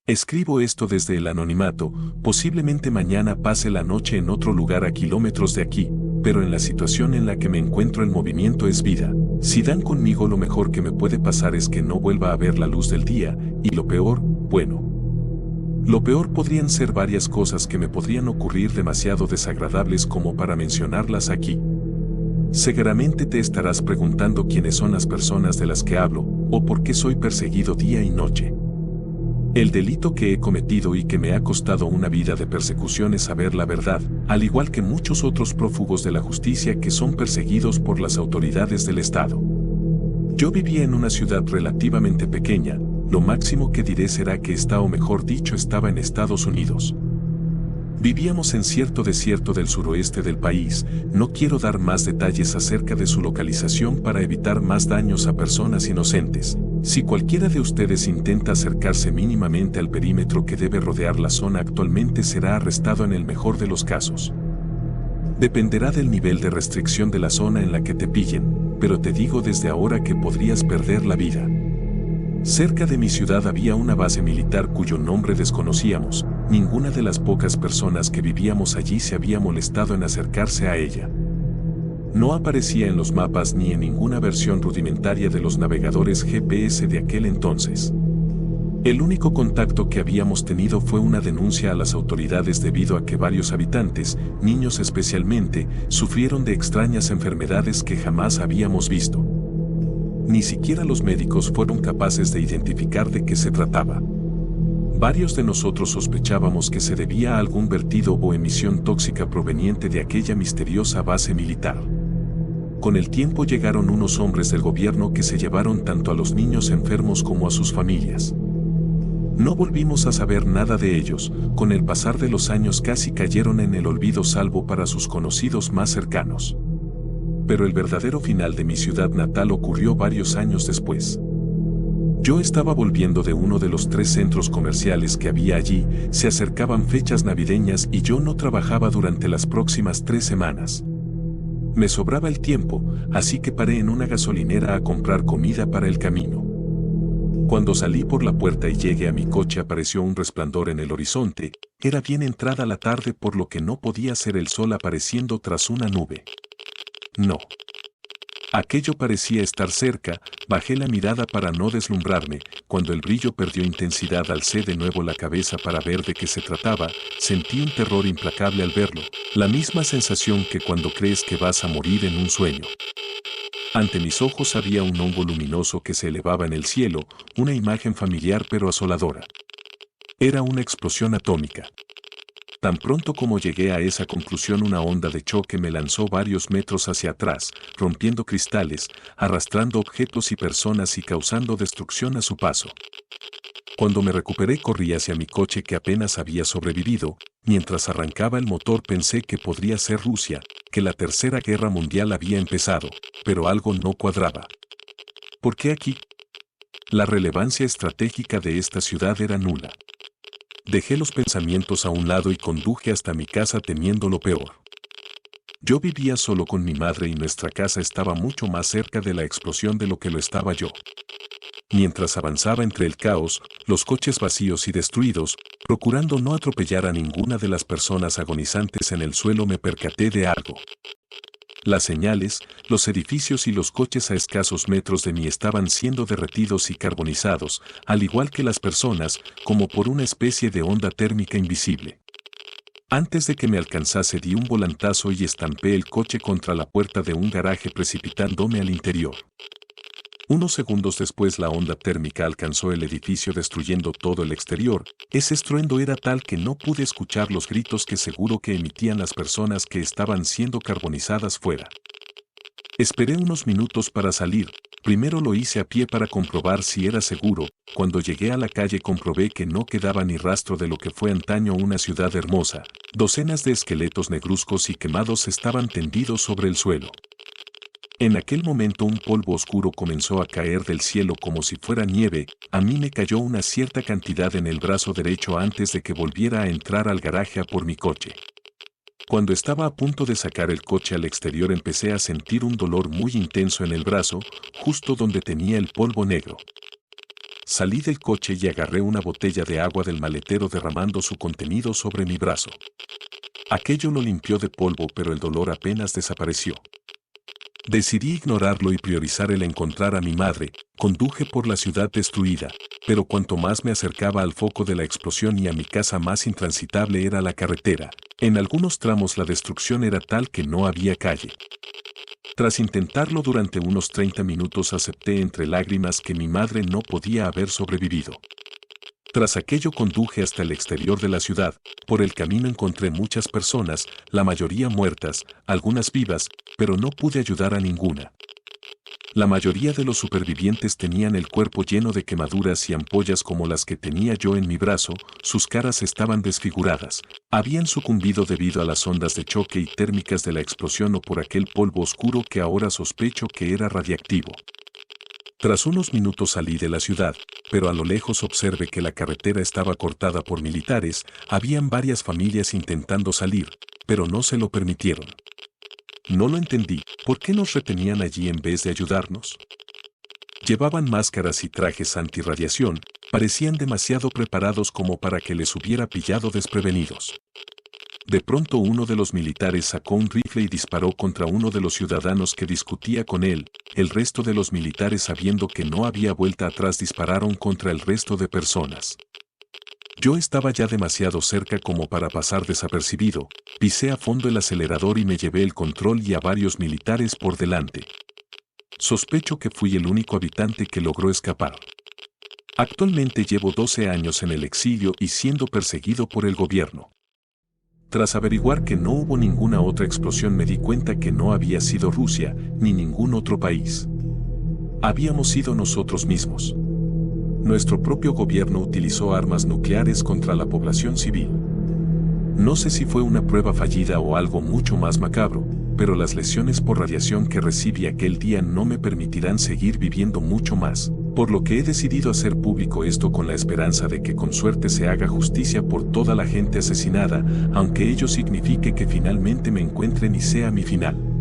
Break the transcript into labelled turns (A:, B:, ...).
A: Escribo esto desde el anonimato, posiblemente mañana pase la noche en otro lugar a kilómetros de aquí, pero en la situación en la que me encuentro el movimiento es vida. Si dan conmigo, lo mejor que me puede pasar es que no vuelva a ver la luz del día, y lo peor, bueno. Lo peor podrían ser varias cosas que me podrían ocurrir demasiado desagradables como para mencionarlas aquí. Seguramente te estarás preguntando quiénes son las personas de las que hablo, o por qué soy perseguido día y noche. El delito que he cometido y que me ha costado una vida de persecución es saber la verdad, al igual que muchos otros prófugos de la justicia que son perseguidos por las autoridades del Estado. Yo vivía en una ciudad relativamente pequeña, lo máximo que diré será que está, o mejor dicho, estaba en Estados Unidos. Vivíamos en cierto desierto del suroeste del país. No quiero dar más detalles acerca de su localización para evitar más daños a personas inocentes. Si cualquiera de ustedes intenta acercarse mínimamente al perímetro que debe rodear la zona actualmente, será arrestado en el mejor de los casos. Dependerá del nivel de restricción de la zona en la que te pillen, pero te digo desde ahora que podrías perder la vida. Cerca de mi ciudad había una base militar cuyo nombre desconocíamos. Ninguna de las pocas personas que vivíamos allí se había molestado en acercarse a ella. No aparecía en los mapas ni en ninguna versión rudimentaria de los navegadores GPS de aquel entonces. El único contacto que habíamos tenido fue una denuncia a las autoridades debido a que varios habitantes, niños especialmente, sufrieron de extrañas enfermedades que jamás habíamos visto. Ni siquiera los médicos fueron capaces de identificar de qué se trataba. Varios de nosotros sospechábamos que se debía a algún vertido o emisión tóxica proveniente de aquella misteriosa base militar. Con el tiempo llegaron unos hombres del gobierno que se llevaron tanto a los niños enfermos como a sus familias. No volvimos a saber nada de ellos. Con el pasar de los años casi cayeron en el olvido salvo para sus conocidos más cercanos. Pero el verdadero final de mi ciudad natal ocurrió varios años después. Yo estaba volviendo de uno de los 3 centros comerciales que había allí. Se acercaban fechas navideñas y yo no trabajaba durante las próximas 3 semanas. Me sobraba el tiempo, así que paré en una gasolinera a comprar comida para el camino. Cuando salí por la puerta y llegué a mi coche, apareció un resplandor en el horizonte. Era bien entrada la tarde, por lo que no podía ser el sol apareciendo tras una nube. No. Aquello parecía estar cerca. Bajé la mirada para no deslumbrarme. Cuando el brillo perdió intensidad, alcé de nuevo la cabeza para ver de qué se trataba. Sentí un terror implacable al verlo, la misma sensación que cuando crees que vas a morir en un sueño. Ante mis ojos había un hongo luminoso que se elevaba en el cielo, una imagen familiar pero asoladora. Era una explosión atómica. Tan pronto como llegué a esa conclusión, una onda de choque me lanzó varios metros hacia atrás, rompiendo cristales, arrastrando objetos y personas y causando destrucción a su paso. Cuando me recuperé, corrí hacia mi coche que apenas había sobrevivido. Mientras arrancaba el motor pensé que podría ser Rusia, que la Tercera Guerra Mundial había empezado, pero algo no cuadraba. ¿Por qué aquí? La relevancia estratégica de esta ciudad era nula. Dejé los pensamientos a un lado y conduje hasta mi casa temiendo lo peor. Yo vivía solo con mi madre y nuestra casa estaba mucho más cerca de la explosión de lo que lo estaba yo. Mientras avanzaba entre el caos, los coches vacíos y destruidos, procurando no atropellar a ninguna de las personas agonizantes en el suelo, me percaté de algo. Las señales, los edificios y los coches a escasos metros de mí estaban siendo derretidos y carbonizados, al igual que las personas, como por una especie de onda térmica invisible. Antes de que me alcanzase, di un volantazo y estampé el coche contra la puerta de un garaje, precipitándome al interior. Unos segundos después, la onda térmica alcanzó el edificio destruyendo todo el exterior. Ese estruendo era tal que no pude escuchar los gritos que seguro que emitían las personas que estaban siendo carbonizadas fuera. Esperé unos minutos para salir. Primero lo hice a pie para comprobar si era seguro. Cuando llegué a la calle comprobé que no quedaba ni rastro de lo que fue antaño una ciudad hermosa. Docenas de esqueletos negruzcos y quemados estaban tendidos sobre el suelo. En aquel momento un polvo oscuro comenzó a caer del cielo como si fuera nieve. A mí me cayó una cierta cantidad en el brazo derecho antes de que volviera a entrar al garaje a por mi coche. Cuando estaba a punto de sacar el coche al exterior, empecé a sentir un dolor muy intenso en el brazo, justo donde tenía el polvo negro. Salí del coche y agarré una botella de agua del maletero derramando su contenido sobre mi brazo. Aquello lo limpió de polvo, pero el dolor apenas desapareció. Decidí ignorarlo y priorizar el encontrar a mi madre. Conduje por la ciudad destruida, pero cuanto más me acercaba al foco de la explosión y a mi casa, más intransitable era la carretera. En algunos tramos la destrucción era tal que no había calle. Tras intentarlo durante unos 30 minutos, acepté entre lágrimas que mi madre no podía haber sobrevivido. Tras aquello conduje hasta el exterior de la ciudad. Por el camino encontré muchas personas, la mayoría muertas, algunas vivas, pero no pude ayudar a ninguna. La mayoría de los supervivientes tenían el cuerpo lleno de quemaduras y ampollas como las que tenía yo en mi brazo, sus caras estaban desfiguradas, habían sucumbido debido a las ondas de choque y térmicas de la explosión o por aquel polvo oscuro que ahora sospecho que era radiactivo. Tras unos minutos salí de la ciudad, pero a lo lejos observé que la carretera estaba cortada por militares, habían varias familias intentando salir, pero no se lo permitieron. No lo entendí, ¿por qué nos retenían allí en vez de ayudarnos? Llevaban máscaras y trajes antirradiación, parecían demasiado preparados como para que les hubiera pillado desprevenidos. De pronto uno de los militares sacó un rifle y disparó contra uno de los ciudadanos que discutía con él. El resto de los militares, sabiendo que no había vuelta atrás, dispararon contra el resto de personas. Yo estaba ya demasiado cerca como para pasar desapercibido, pisé a fondo el acelerador y me llevé el control y a varios militares por delante. Sospecho que fui el único habitante que logró escapar. Actualmente llevo 12 años en el exilio y siendo perseguido por el gobierno. Tras averiguar que no hubo ninguna otra explosión, me di cuenta que no había sido Rusia ni ningún otro país. Habíamos sido nosotros mismos. Nuestro propio gobierno utilizó armas nucleares contra la población civil. No sé si fue una prueba fallida o algo mucho más macabro, pero las lesiones por radiación que recibí aquel día no me permitirán seguir viviendo mucho más, por lo que he decidido hacer público esto con la esperanza de que con suerte se haga justicia por toda la gente asesinada, aunque ello signifique que finalmente me encuentren y sea mi final.